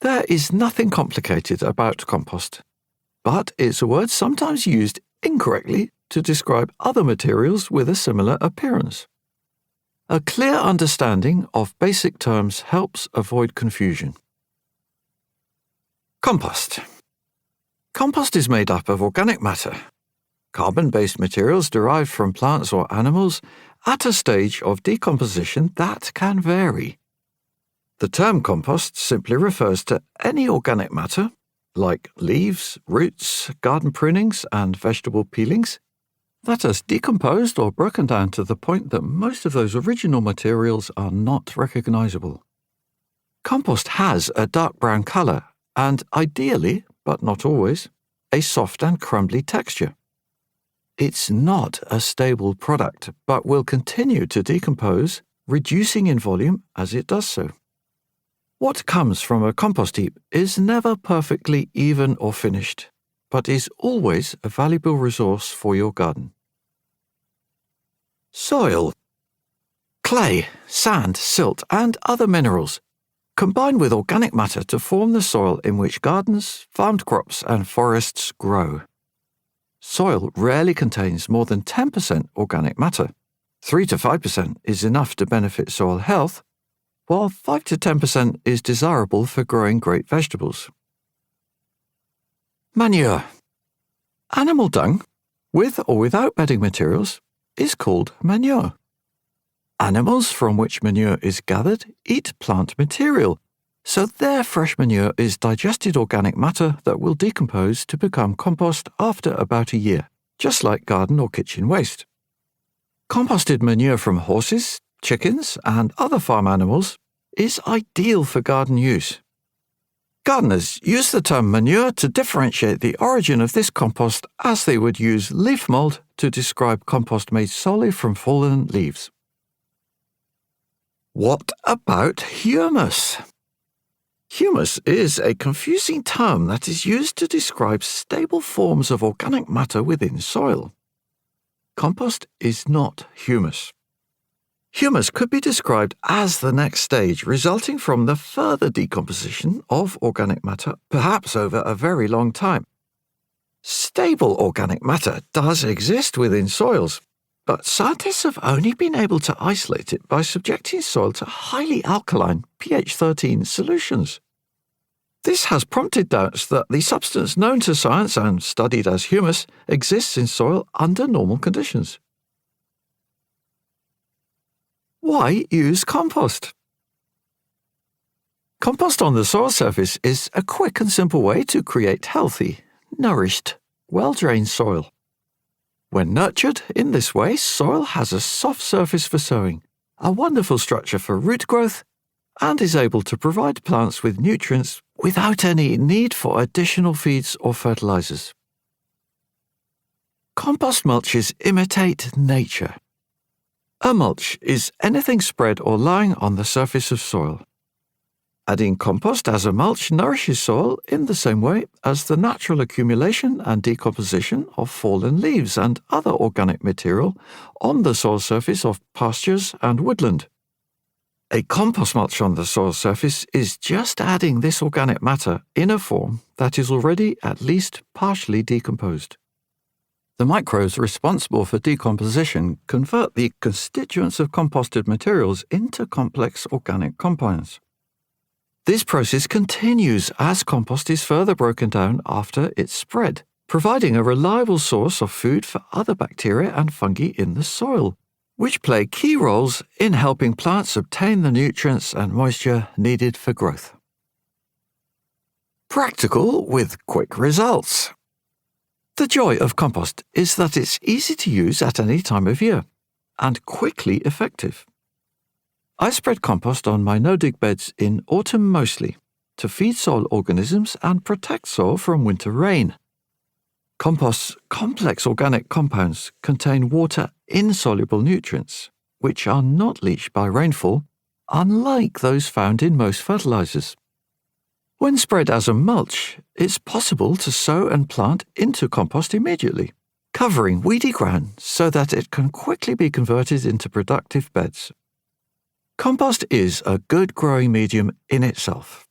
There is nothing complicated about compost, but it's a word sometimes used incorrectly to describe other materials with a similar appearance. A clear understanding of basic terms helps avoid confusion. Compost. Compost is made up of organic matter, carbon-based materials derived from plants or animals at a stage of decomposition that can vary. The term compost simply refers to any organic matter, like leaves, roots, garden prunings, and vegetable peelings, that has decomposed or broken down to the point that most of those original materials are not recognizable. Compost has a dark brown color and, ideally, but not always, a soft and crumbly texture. It's not a stable product, but will continue to decompose, reducing in volume as it does so. What comes from a compost heap is never perfectly even or finished, but is always a valuable resource for your garden. Soil. Clay, sand, silt, and other minerals combine with organic matter to form the soil in which gardens, farmed crops, and forests grow. Soil rarely contains more than 10% organic matter. 3 to 5% is enough to benefit soil health, while 5 to 10% is desirable for growing great vegetables. Manure. Animal dung, with or without bedding materials, is called manure. Animals from which manure is gathered eat plant material, so their fresh manure is digested organic matter that will decompose to become compost after about a year, just like garden or kitchen waste. Composted manure from horses, chickens, and other farm animals is ideal for garden use. Gardeners use the term manure to differentiate the origin of this compost as they would use leaf mold to describe compost made solely from fallen leaves. What about humus? Humus is a confusing term that is used to describe stable forms of organic matter within soil. Compost is not humus. Humus could be described as the next stage resulting from the further decomposition of organic matter, perhaps over a very long time. Stable organic matter does exist within soils, but scientists have only been able to isolate it by subjecting soil to highly alkaline pH 13 solutions. This has prompted doubts that the substance known to science and studied as humus exists in soil under normal conditions. Why use compost? Compost on the soil surface is a quick and simple way to create healthy, nourished, well-drained soil. When nurtured in this way, soil has a soft surface for sowing, a wonderful structure for root growth, and is able to provide plants with nutrients without any need for additional feeds or fertilizers. Compost mulches imitate nature. A mulch is anything spread or lying on the surface of soil. Adding compost as a mulch nourishes soil in the same way as the natural accumulation and decomposition of fallen leaves and other organic material on the soil surface of pastures and woodland. A compost mulch on the soil surface is just adding this organic matter in a form that is already at least partially decomposed. The microbes responsible for decomposition convert the constituents of composted materials into complex organic compounds. This process continues as compost is further broken down after it's spread, providing a reliable source of food for other bacteria and fungi in the soil, which play key roles in helping plants obtain the nutrients and moisture needed for growth. Practical with quick results. The joy of compost is that it's easy to use at any time of year and quickly effective. I spread compost on my no-dig beds in autumn mostly to feed soil organisms and protect soil from winter rain. Compost's complex organic compounds contain water-insoluble nutrients, which are not leached by rainfall, unlike those found in most fertilizers. When spread as a mulch, it's possible to sow and plant into compost immediately, covering weedy ground so that it can quickly be converted into productive beds. Compost is a good growing medium in itself.